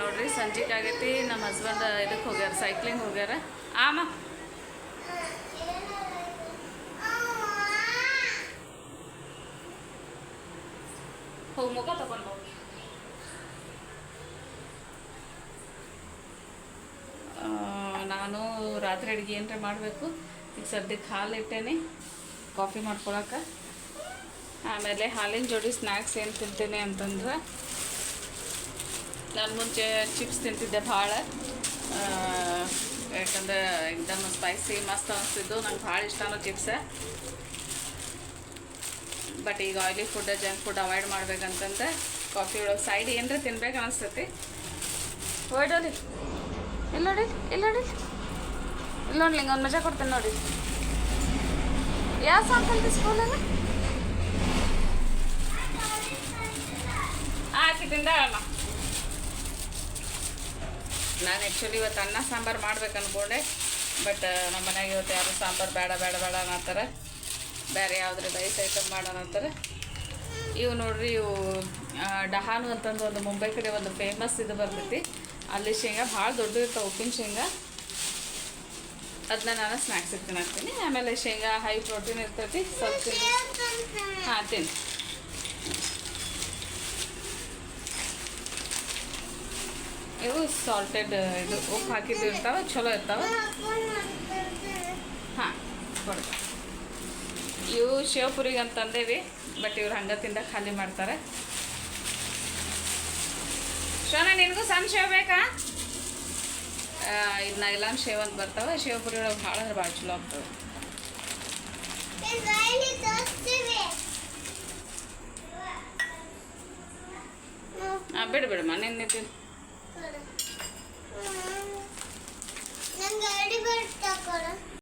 ನೋಡ್ರಿ ಸಂಜೆಗೆ ಆಗೈತಿ. ನಮ್ಮ ಹಸ್ಬೆಂಡ್ ಇದಕ್ಕೆ ಹೋಗ್ಯಾರ, ಸೈಕ್ಲಿಂಗ್ ಹೋಗ್ಯಾರ. ಆಮ ಹೋಗಿ ಮುಖ ತಗೊಂಡು ಹೋಗಿ. ನಾನು ರಾತ್ರಿ ಅಡುಗೆ ಏನರ ಮಾಡಬೇಕು. ಈಗ ಸದ್ಯಕ್ಕೆ ಹಾಲು ಇಟ್ಟೇನೆ ಕಾಫಿ ಮಾಡ್ಕೊಳಕ್ಕೆ. ಆಮೇಲೆ ಹಾಲಿನ ಜೋಡಿ ಸ್ನ್ಯಾಕ್ಸ್ ಏನು ತಿಂತೀನಿ ಅಂತಂದ್ರೆ, ನಾನು ಮುಂಚೆ ಚಿಪ್ಸ್ ತಿಂತಿದ್ದೆ ಭಾಳ. ಯಾಕಂದ್ರೆ ಎಕ್ದಮ್ ಸ್ಪೈಸಿ ಮಸ್ತ್ ಅನಿಸ್ತಿದ್ದು, ನಂಗೆ ಭಾಳ ಇಷ್ಟನೋ ಚಿಪ್ಸ್. ಬಟ್ ಈಗ oily food junk food avoid ಮಾಡ್ಬೇಕಂತಂದ್ರೆ ಕಾಫಿ ಒಳಗೆ ಸೈಡ್ ಏನರ ತಿನ್ಬೇಕು ಅನಿಸ್ತೈತಿ. ಹೊಯ್ಡೋಲಿ ಇಲ್ಲ ನೋಡಿ, ಇಲ್ಲ ನೋಡಿ, ಇಲ್ಲ ನೋಡ್ಲಿ, ಹಿಂಗೆ ಒಂದು ಮಜಾ ಕೊಡ್ತೇನೆ ನೋಡಿ. ಯಾವ ಸಾಂಗ್ ಕಲ್ತಿ ಸ್ಕೂಲಲ್ಲಿ? ಆಕಿ ತಿಂದಾಳಮ್ಮ. ನಾನು ಆ್ಯಕ್ಚುಲಿ ಇವತ್ತು ಅನ್ನ ಸಾಂಬಾರು ಮಾಡ್ಬೇಕು ಅಂದ್ಕೊಂಡೆ. ಬಟ್ ನಮ್ಮ ಮನೆಯಾಗ ಇವತ್ತು ಯಾರು ಸಾಂಬಾರು ಬೇಡ ಬೇಡ ಬೇಡ ಅನ್ನತ್ತಾರೆ. ಬೇರೆ ಯಾವುದ್ರ ರೈಸ್ ಐಟಮ್ ಮಾಡೋಣ ಅಂತಾರೆ. ಇವು ನೋಡ್ರಿ, ಇವು ಡಹಾನು ಅಂತಂದು ಒಂದು ಮುಂಬೈ ಕಡೆ ಒಂದು ಫೇಮಸ್ ಇದು ಬರ್ತೈತಿ. ಅಲ್ಲಿ ಶೇಂಗಾ ಭಾಳ ದೊಡ್ಡ ಇರ್ತಾವೆ, ಉಪ್ಪಿನ ಶೇಂಗಾ. ಅದನ್ನ ನಾನು ಸ್ನ್ಯಾಕ್ಸಿಗೆ ತಿನ್ನಾಕ್ತೀನಿ. ಆಮೇಲೆ ಶೇಂಗಾ ಹೈ ಪ್ರೋಟೀನ್ ಇರ್ತೈತಿ, ಸ್ವಲ್ಪ ಹಾಂ ತಿನ್ನಿ. ಇವು ಸಾಲ್ಟೆಡ್ ಇದು ಉಪ್ಪು ಹಾಕಿದ್ದು ಇರ್ತಾವೆ, ಚಲೋ ಇರ್ತಾವೆ. ಹಾಂ ಕೊಡ್ತಾರೆ. ಇವು ಶಿವಪುರಿಗೆ ಅಂತಂದೇವಿ, ಬಟ್ ಇವ್ರು ಹಂಗೆ ತಿಂದ ಖಾಲಿ ಮಾಡ್ತಾರೆ. ಶೋನ ನಿನಗೂ ಸಣ್ಣ ಶೇವ್ ಬೇಕಾ? ಇದು ನೈಲಾನ್ ಶೇವ್ ಅಂತ ಬರ್ತಾವೆ. ಶಿವಪುರಿ ಒಳಗೆ ಭಾಳ ಅಂದ್ರೆ ಭಾಳ ಚಲೋ ಆಗ್ತವೆ. ಹಾಂ ಬಿಡು ಬಿಡಮ್ಮ, ನಿನ್ನ ತಿಂದು